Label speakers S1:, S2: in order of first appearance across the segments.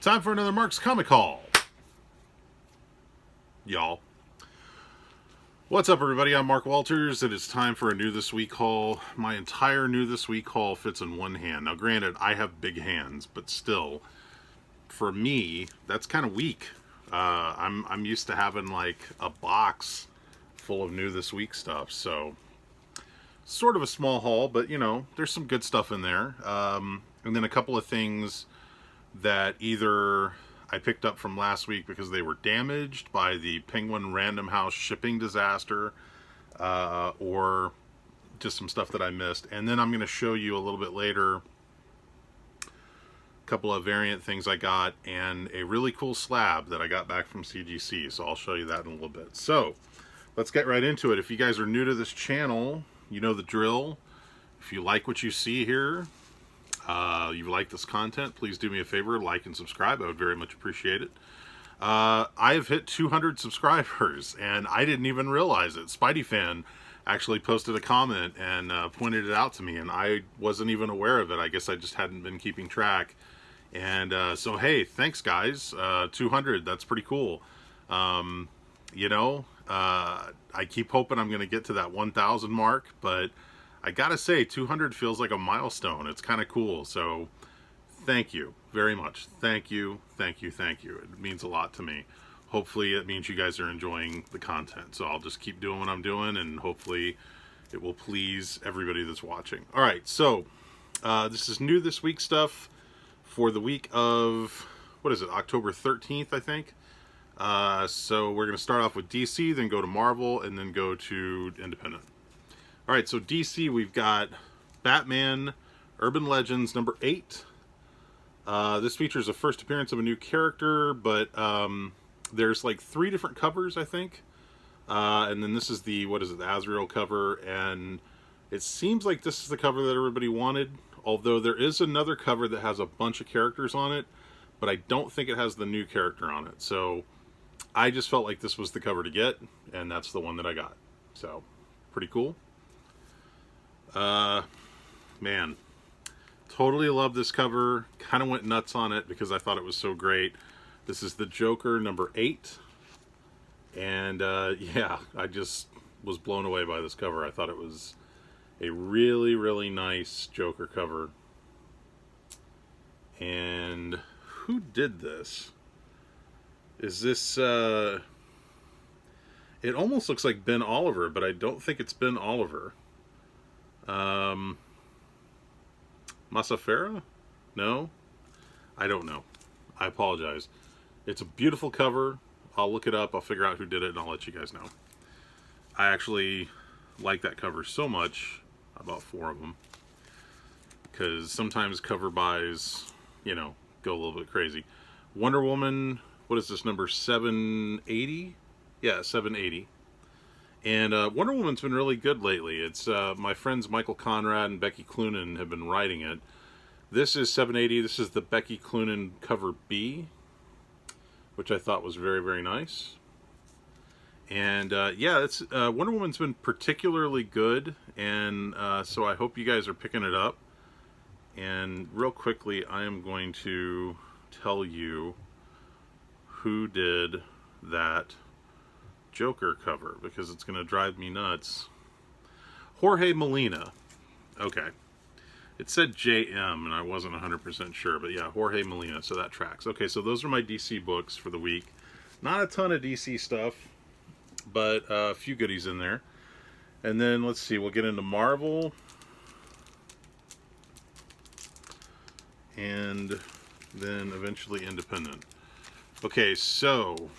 S1: Time for another Mark's Comic Haul. Y'all. What's up, everybody? I'm Mark Walters. It is time for a New This Week haul. My entire New This Week haul fits in one hand. Now, granted, I have big hands, but still, for me, that's kind of weak. I'm used to having like a box full of New This Week stuff, so sort of a small haul, but you know, there's some good stuff in there. And then a couple of things that either I picked up from last week because they were damaged by the Penguin Random House shipping disaster, or just some stuff that I missed. And then I'm going to show you a little bit later a couple of variant things I got and a really cool slab that I got back from CGC. So I'll show you that in a little bit. So let's get right into it. If you guys are new to this channel, you know the drill. If you like what you see here, you like this content, please do me a favor, like and subscribe. I would very much appreciate it. I have hit 200 subscribers, and I didn't even realize it. Spidey Fan actually posted a comment and pointed it out to me, and I wasn't even aware of it. I guess I just hadn't been keeping track. And so, hey, thanks, guys. 200, that's pretty cool. You know, I keep hoping I'm going to get to that 1,000 mark, but I gotta say, 200 feels like a milestone. It's kind of cool. So thank you very much. Thank you, thank you, thank you. It means a lot to me. Hopefully it means you guys are enjoying the content. So I'll just keep doing what I'm doing, and hopefully it will please everybody that's watching. All right, so this is New This Week stuff for the week of, what is it, October 13th, I think. So we're going to start off with DC, then go to Marvel, and then go to Independent. All right, so DC, we've got Batman Urban Legends number 8. This features a first appearance of a new character, but there's like 3 different covers, I think. And then this is the, what is it, the Azrael cover, and it seems like this is the cover that everybody wanted, although there is another cover that has a bunch of characters on it, but I don't think it has the new character on it. So I just felt like this was the cover to get, and that's the one that I got. So, pretty cool. Man, totally love this cover. Kind of went nuts on it because I thought it was so great. This is the Joker number 8. And, yeah, I just was blown away by this cover. I thought it was a really, really nice Joker cover. And who did this? Is this, it almost looks like Ben Oliver, but I don't think it's Ben Oliver. Masafera? No? I don't know. I apologize. It's a beautiful cover. I'll look it up. I'll figure out who did it, and I'll let you guys know. I actually like that cover so much. I bought 4 of them. Because sometimes cover buys, you know, go a little bit crazy. Wonder Woman, what is this, number 780? Yeah, 780. And Wonder Woman's been really good lately. It's my friends Michael Conrad and Becky Cloonan have been writing it. This is 780. This is the Becky Cloonan cover B, which I thought was very, very nice. And yeah, it's Wonder Woman's been particularly good, and so I hope you guys are picking it up. And real quickly, I am going to tell you who did that Joker cover, because it's going to drive me nuts. Jorge Molina. Okay. It said JM, and I wasn't 100% sure, but yeah, Jorge Molina, so that tracks. Okay, so those are my DC books for the week. Not a ton of DC stuff, but a few goodies in there. And then, let's see, we'll get into Marvel. And then eventually Independent. Okay, so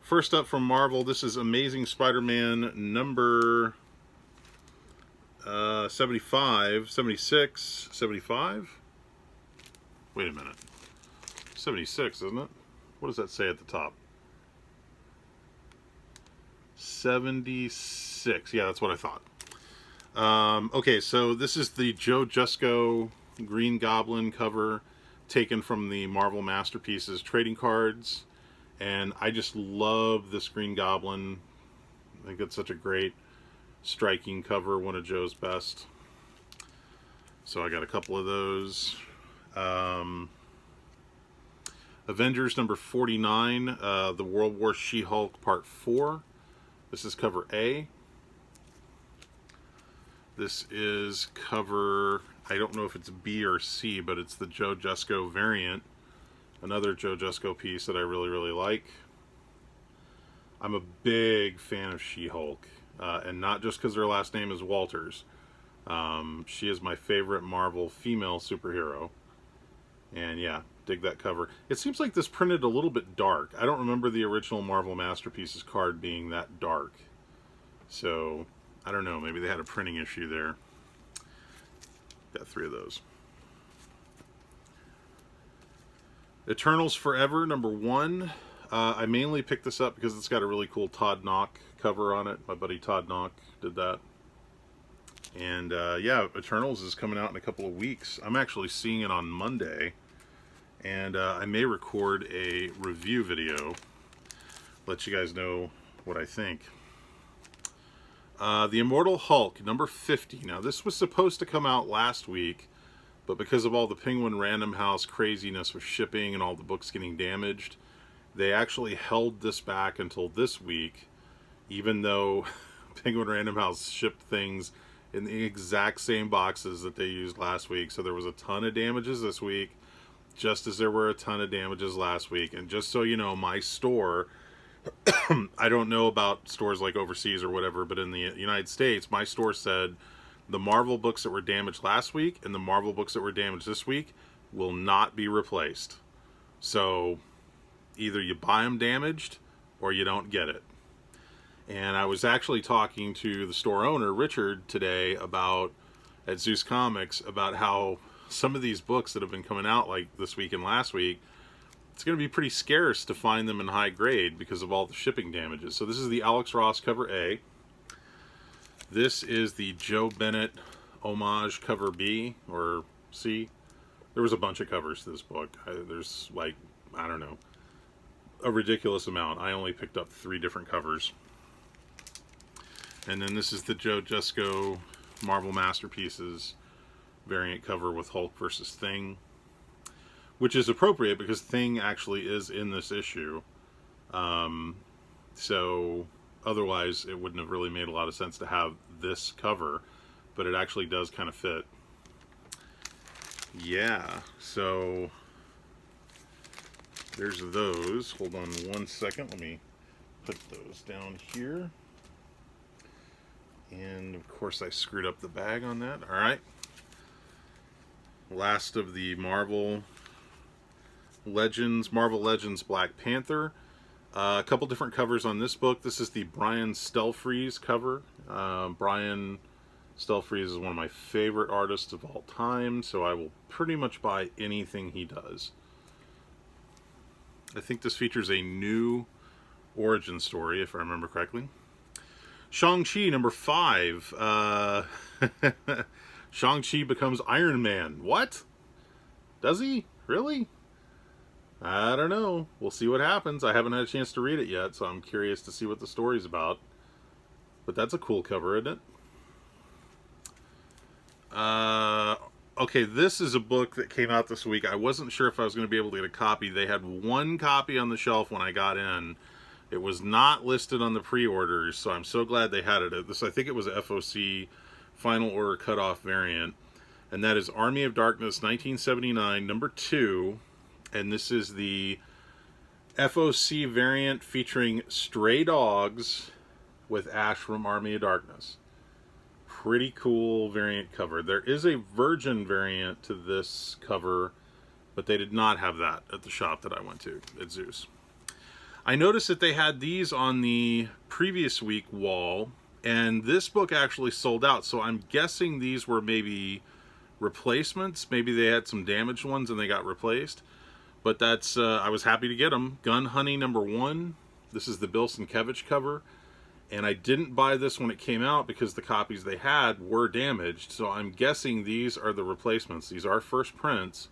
S1: first up from Marvel, this is Amazing Spider-Man number 75, 76, 75? Wait a minute. 76, isn't it? What does that say at the top? 76. Yeah, that's what I thought. Okay, so this is the Joe Jusko Green Goblin cover taken from the Marvel Masterpieces trading cards. And I just love this Green Goblin. I think it's such a great, striking cover, one of Joe's best. So I got a couple of those. Avengers number 49, the World War She-Hulk Part 4. This is cover A. This is cover, I don't know if it's B or C, but it's the Joe Jusko variant. Another Joe Jusko piece that I really, really like. I'm a big fan of She-Hulk, and not just because her last name is Walters. She is my favorite Marvel female superhero. And yeah, dig that cover. It seems like this printed a little bit dark. I don't remember the original Marvel Masterpieces card being that dark. So, I don't know. Maybe they had a printing issue there. Got 3 of those. Eternals Forever, number 1. I mainly picked this up because it's got a really cool Todd Knock cover on it. My buddy Todd Knock did that. And yeah, Eternals is coming out in a couple of weeks. I'm actually seeing it on Monday. And I may record a review video. Let you guys know what I think. The Immortal Hulk, number 50. Now, this was supposed to come out last week, but because of all the Penguin Random House craziness with shipping and all the books getting damaged, they actually held this back until this week, even though Penguin Random House shipped things in the exact same boxes that they used last week. So there was a ton of damages this week, just as there were a ton of damages last week. And just so you know, my store, I don't know about stores like overseas or whatever, but in the United States, my store said the Marvel books that were damaged last week and the Marvel books that were damaged this week will not be replaced. So either you buy them damaged or you don't get it. And I was actually talking to the store owner, Richard, today at Zeus Comics about how some of these books that have been coming out like this week and last week, it's going to be pretty scarce to find them in high grade because of all the shipping damages. So this is the Alex Ross cover A. This is the Joe Bennett homage cover B or C. There was a bunch of covers to this book. There's like, I don't know, a ridiculous amount. I only picked up 3 different covers. And then this is the Joe Jusko Marvel Masterpieces variant cover with Hulk versus Thing, which is appropriate because Thing actually is in this issue. So otherwise it wouldn't have really made a lot of sense to have this cover, but it actually does kind of fit. Yeah, so there's those. Hold on one second. Let me put those down here. And of course I screwed up the bag on that. Alright. Last of the Marvel Legends Black Panther. A couple different covers on this book. This is the Brian Stelfreeze cover. Brian Stelfreeze is one of my favorite artists of all time, so I will pretty much buy anything he does. I think this features a new origin story, if I remember correctly. Shang-Chi, number 5. Shang-Chi becomes Iron Man. What? Does he? Really? I don't know. We'll see what happens. I haven't had a chance to read it yet, so I'm curious to see what the story's about. But that's a cool cover, isn't it? Okay, this is a book that came out this week. I wasn't sure if I was going to be able to get a copy. They had 1 copy on the shelf when I got in. It was not listed on the pre-orders, so I'm so glad they had it. I think it was a FOC final order cutoff variant. And that is Army of Darkness 1979, number 2. And this is the FOC variant featuring Stray Dogs with Ash from Army of Darkness. Pretty cool variant cover. There is a Virgin variant to this cover, but they did not have that at the shop that I went to at Zeus. I noticed that they had these on the previous week wall, and this book actually sold out, so I'm guessing these were maybe replacements. Maybe they had some damaged ones and they got replaced. But that's, I was happy to get them. Gun Honey number 1. This is the Bill Sienkiewicz cover. And I didn't buy this when it came out because the copies they had were damaged. So I'm guessing these are the replacements. These are first prints.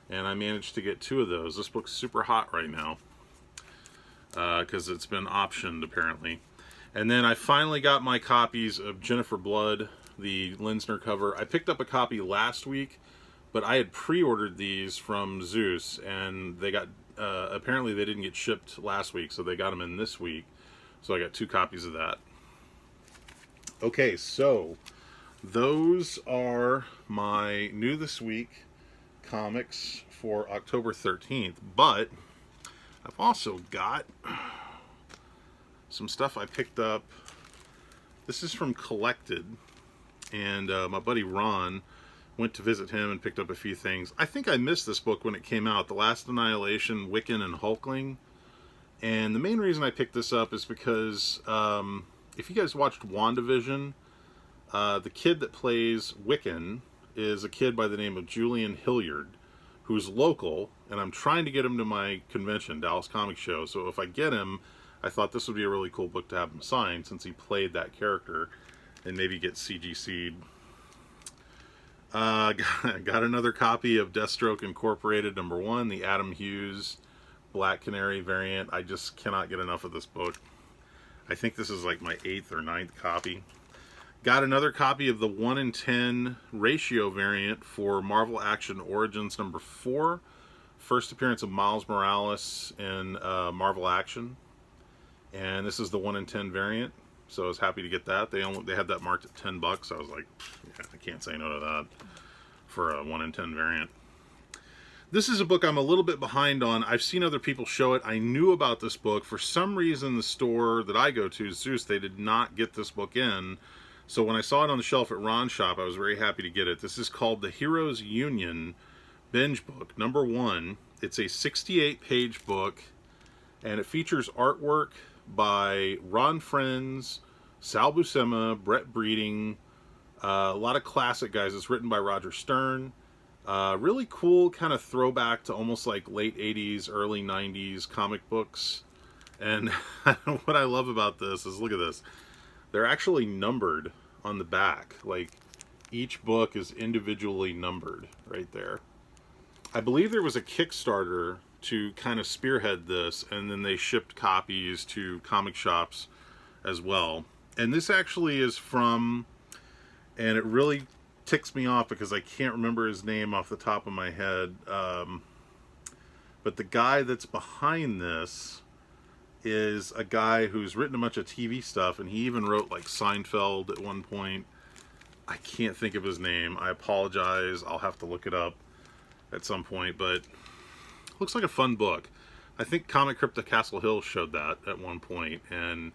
S1: And I managed to get 2 of those. This book's super hot right now, because it's been optioned apparently. And then I finally got my copies of Jennifer Blood, the Linsner cover. I picked up a copy last week, but I had pre-ordered these from Zeus, and they got apparently they didn't get shipped last week, so they got them in this week. So I got 2 copies of that. Okay, so those are my new this week comics for October 13th. But I've also got some stuff I picked up. This is from Collected, and my buddy Ron went to visit him and picked up a few things. I think I missed this book when it came out, The Last Annihilation, Wiccan, and Hulkling. And the main reason I picked this up is because if you guys watched WandaVision, the kid that plays Wiccan is a kid by the name of Julian Hilliard, who's local, and I'm trying to get him to my convention, Dallas Comic Show. So if I get him, I thought this would be a really cool book to have him sign, since he played that character, and maybe get CGC'd. Got another copy of Deathstroke Incorporated #1, the Adam Hughes Black Canary variant. I just cannot get enough of this book. I think this is like my 8th or 9th copy. Got another copy of the 1 in 10 ratio variant for Marvel Action Origins #4. First appearance of Miles Morales in Marvel Action. And this is the 1 in 10 variant. So I was happy to get that. They had that marked at $10. I was like, yeah, I can't say no to that for a 1 in 10 variant. This is a book I'm a little bit behind on. I've seen other people show it. I knew about this book. For some reason, the store that I go to, Zeus, they did not get this book in. So when I saw it on the shelf at Ron's shop, I was very happy to get it. This is called The Heroes Union Binge Book #1. It's a 68-page book, and it features artwork by Ron Friends, Sal Buscema, Brett Breeding, a lot of classic guys. It's written by Roger Stern. Really cool kind of throwback to almost like late 80s, early 90s comic books. And what I love about this is, look at this. They're actually numbered on the back. Like, each book is individually numbered right there. I believe there was a Kickstarter to kind of spearhead this, and then they shipped copies to comic shops as well. And this actually is from, and it really ticks me off because I can't remember his name off the top of my head, but the guy that's behind this is a guy who's written a bunch of TV stuff, and he even wrote like Seinfeld at one point. I can't think of his name. I apologize. I'll have to look it up at some point, but looks like a fun book. I think Comic Crypto Castle Hill showed that at one point, and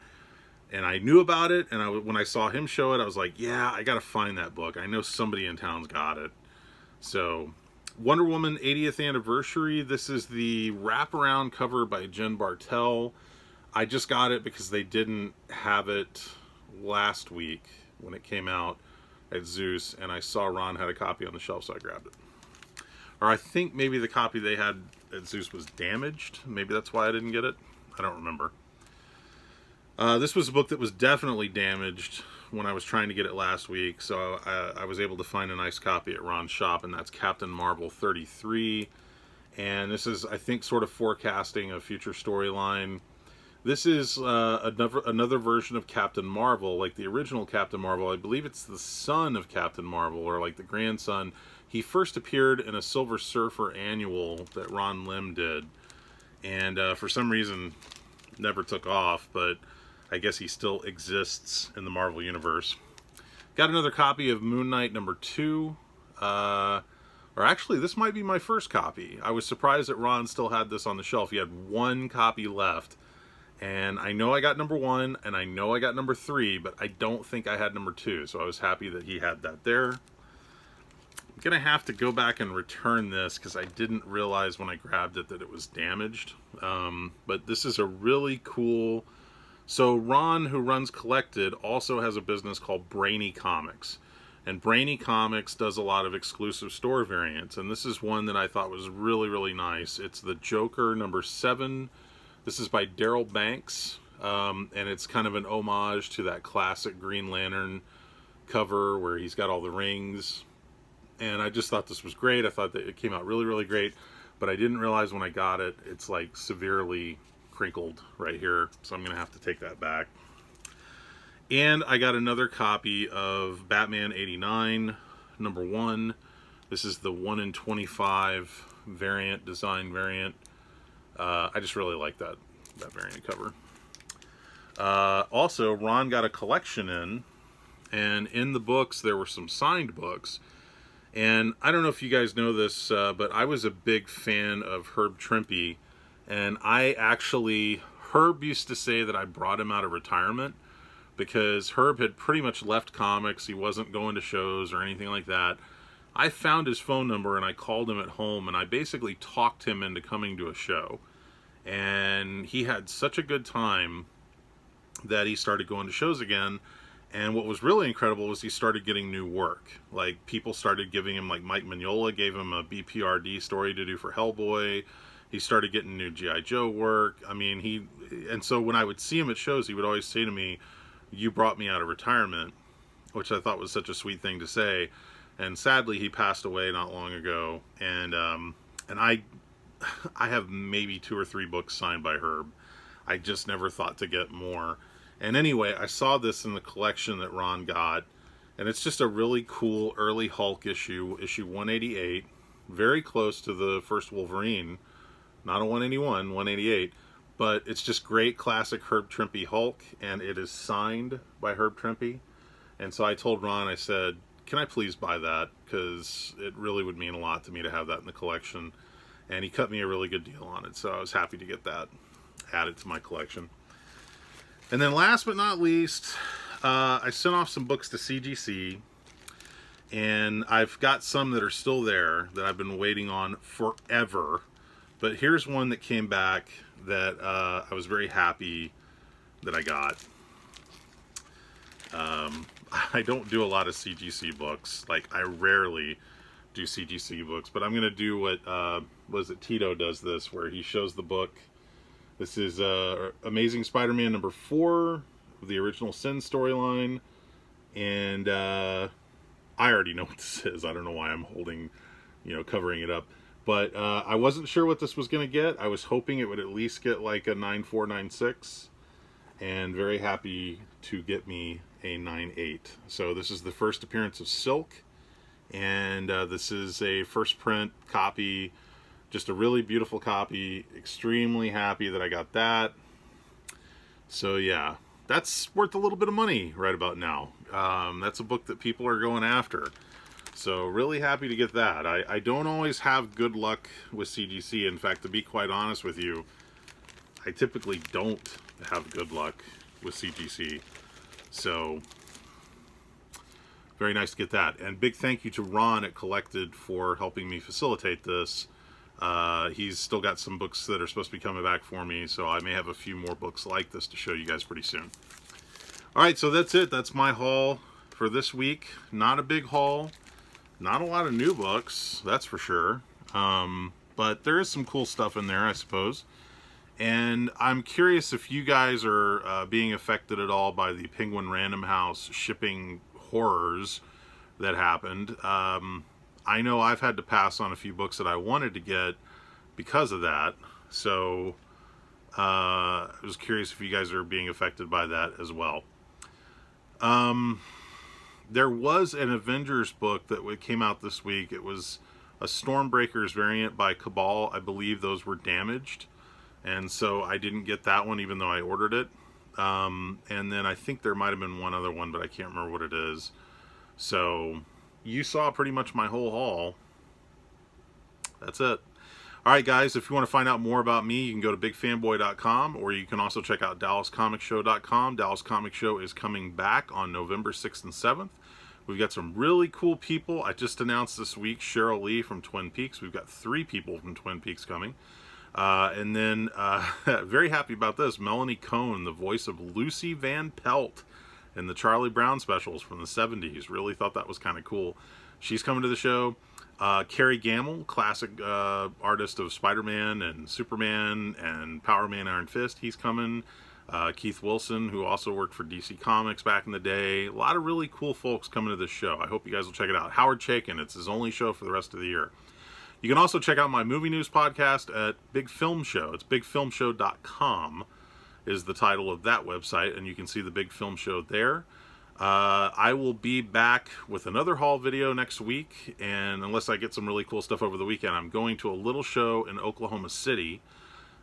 S1: I knew about it, and when I saw him show it, I was like, yeah, I gotta find that book. I know somebody in town's got it. So, Wonder Woman 80th Anniversary. This is the wraparound cover by Jen Bartel. I just got it because they didn't have it last week when it came out at Zeus, and I saw Ron had a copy on the shelf, so I grabbed it. Or I think maybe the copy they had at Zeus was damaged. Maybe that's why I didn't get it. I don't remember. This was a book that was definitely damaged when I was trying to get it last week, so I was able to find a nice copy at Ron's shop, and that's Captain Marvel 33. And this is, I think, sort of forecasting a future storyline. This is another version of Captain Marvel, like the original Captain Marvel. I believe it's the son of Captain Marvel, or like the grandson. He first appeared in a Silver Surfer annual that Ron Lim did, and for some reason never took off, but I guess he still exists in the Marvel Universe. Got another copy of Moon Knight #2. Or actually, this might be my first copy. I was surprised that Ron still had this on the shelf. He had one copy left. And I know I got #1, and I know I got #3, but I don't think I had #2. So I was happy that he had that there. I'm going to have to go back and return this because I didn't realize when I grabbed it that it was damaged. But this is a really cool... So Ron, who runs Collected, also has a business called Brainy Comics. And Brainy Comics does a lot of exclusive store variants. And this is one that I thought was really, really nice. It's the Joker #7. This is by Daryl Banks. And it's kind of an homage to that classic Green Lantern cover where he's got all the rings. And I just thought this was great. I thought that it came out really, really great. But I didn't realize when I got it, it's like severely crinkled right here. So I'm going to have to take that back. And I got another copy of Batman 89 #1. This is the 1 in 25 variant, design variant. I just really like that variant cover. Also, Ron got a collection in, and in the books there were some signed books. And I don't know if you guys know this, but I was a big fan of Herb Trimpe, and Herb used to say that I brought him out of retirement, because Herb had pretty much left comics. He wasn't going to shows or anything like that. I found his phone number and I called him at home, and I basically talked him into coming to a show. And he had such a good time that he started going to shows again. And what was really incredible was he started getting new work. Like, people started giving him, like Mike Mignola gave him a BPRD story to do for Hellboy. He started getting new G.I. Joe work. I mean, and so when I would see him at shows, he would always say to me, "You brought me out of retirement," which I thought was such a sweet thing to say. And sadly, he passed away not long ago. And I have maybe 2 or 3 books signed by Herb. I just never thought to get more. And anyway, I saw this in the collection that Ron got, and it's just a really cool early Hulk issue 188, very close to the first Wolverine, not a 181, 188, but it's just great classic Herb Trimpe Hulk, and it is signed by Herb Trimpe. And so I told Ron, I said, can I please buy that, because it really would mean a lot to me to have that in the collection. And he cut me a really good deal on it, so I was happy to get that added to my collection. And then last but not least, I sent off some books to CGC, and I've got some that are still there that I've been waiting on forever. But here's one that came back that I was very happy that I got. I don't do a lot of CGC books. Like, I rarely do CGC books, but I'm going to do what Tito does this, where he shows the book. This is Amazing Spider-Man number 4 of the original Sin storyline, and I already know what this is. I don't know why I'm holding, covering it up. But I wasn't sure what this was going to get. I was hoping it would at least get like a 9496, and very happy to get me a 98. So this is the first appearance of Silk, and this is a first print copy. Just a really beautiful copy. Extremely happy that I got that. So yeah, that's worth a little bit of money right about now. That's a book that people are going after. So really happy to get that. I don't always have good luck with CGC. In fact, to be quite honest with you, I typically don't have good luck with CGC. So very nice to get that. And big thank you to Ron at Collected for helping me facilitate this. He's still got some books that are supposed to be coming back for me, so I may have a few more books like this to show you guys pretty soon. Alright, so that's it. That's my haul for this week. Not a big haul. Not a lot of new books, that's for sure. But there is some cool stuff in there, I suppose. And I'm curious if you guys are being affected at all by the Penguin Random House shipping horrors that happened. I know I've had to pass on a few books that I wanted to get because of that. So I was curious if you guys are being affected by that as well. There was an Avengers book that came out this week. It was a Stormbreakers variant by Cabal. I believe those were damaged, and so I didn't get that one even though I ordered it. And then I think there might have been one other one, but I can't remember what it is. So you saw pretty much my whole haul. That's it. Alright guys, if you want to find out more about me, you can go to bigfanboy.com, or you can also check out DallasComicShow.com. Dallas Comic Show is coming back on November 6th and 7th. We've got some really cool people. I just announced this week Cheryl Lee from Twin Peaks. We've got 3 people from Twin Peaks coming. And then, very happy about this, Melanie Cohn, the voice of Lucy Van Pelt in the Charlie Brown specials from the 70s. Really thought that was kind of cool. She's coming to the show. Carrie Gamble, classic artist of Spider-Man and Superman and Power Man Iron Fist, he's coming. Keith Wilson, who also worked for DC Comics back in the day. A lot of really cool folks coming to this show. I hope you guys will check it out. Howard Chaykin, it's his only show for the rest of the year. You can also check out my movie news podcast at Big Film Show. It's bigfilmshow.com is the title of that website, and you can see the Big Film Show there. I will be back with another haul video next week, and unless I get some really cool stuff over the weekend, I'm going to a little show in Oklahoma City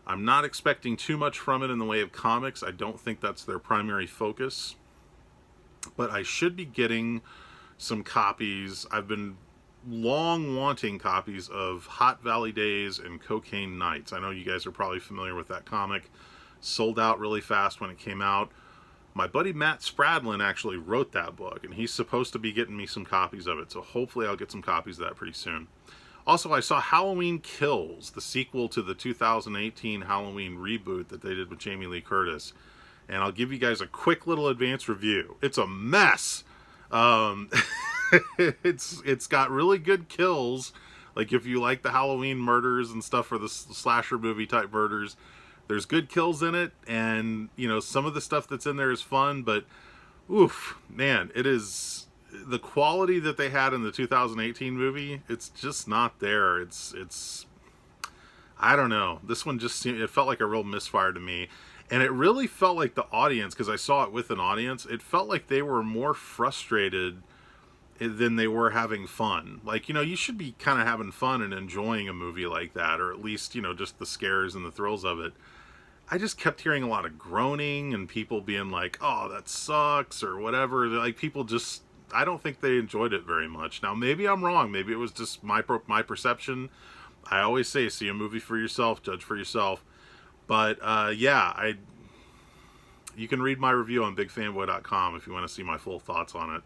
S1: I'm not expecting too much from it in the way of comics. I don't think that's their primary focus. But I should be getting some copies. I've been long wanting copies of Hot Valley Days and Cocaine Nights. I know you guys are probably familiar with that comic. Sold out really fast when it came out. My buddy Matt Spradlin actually wrote that book, and he's supposed to be getting me some copies of it, so hopefully I'll get some copies of that pretty soon. Also, I saw Halloween Kills, the sequel to the 2018 Halloween reboot that they did with Jamie Lee Curtis, and I'll give you guys a quick little advance review. It's a mess. It's got really good kills. Like, if you like the Halloween murders and stuff, or the slasher movie type murders, there's good kills in it, and you know, some of the stuff that's in there is fun, but oof, man, it is the quality that they had in the 2018 movie, it's just not there. It's I don't know, this one just seemed, it felt like a real misfire to me. And it really felt like the audience, because I saw it with an audience, it felt like they were more frustrated than they were having fun. Like, you know, you should be kind of having fun and enjoying a movie like that, or at least, you know, just the scares and the thrills of it. I just kept hearing a lot of groaning and people being like, oh, that sucks, or whatever. Like, people just, I don't think they enjoyed it very much. Now, maybe I'm wrong. Maybe it was just my perception. I always say, see a movie for yourself, judge for yourself. But yeah, you can read my review on bigfanboy.com if you want to see my full thoughts on it.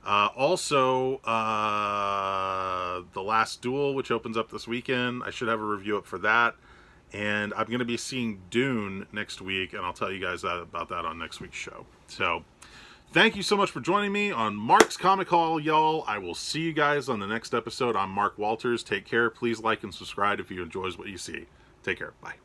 S1: Also, The Last Duel, which opens up this weekend, I should have a review up for that. And I'm going to be seeing Dune next week, and I'll tell you guys about that on next week's show. So, thank you so much for joining me on Mark's Comic Haul, y'all. I will see you guys on the next episode. I'm Mark Walters. Take care. Please like and subscribe if you enjoy what you see. Take care. Bye.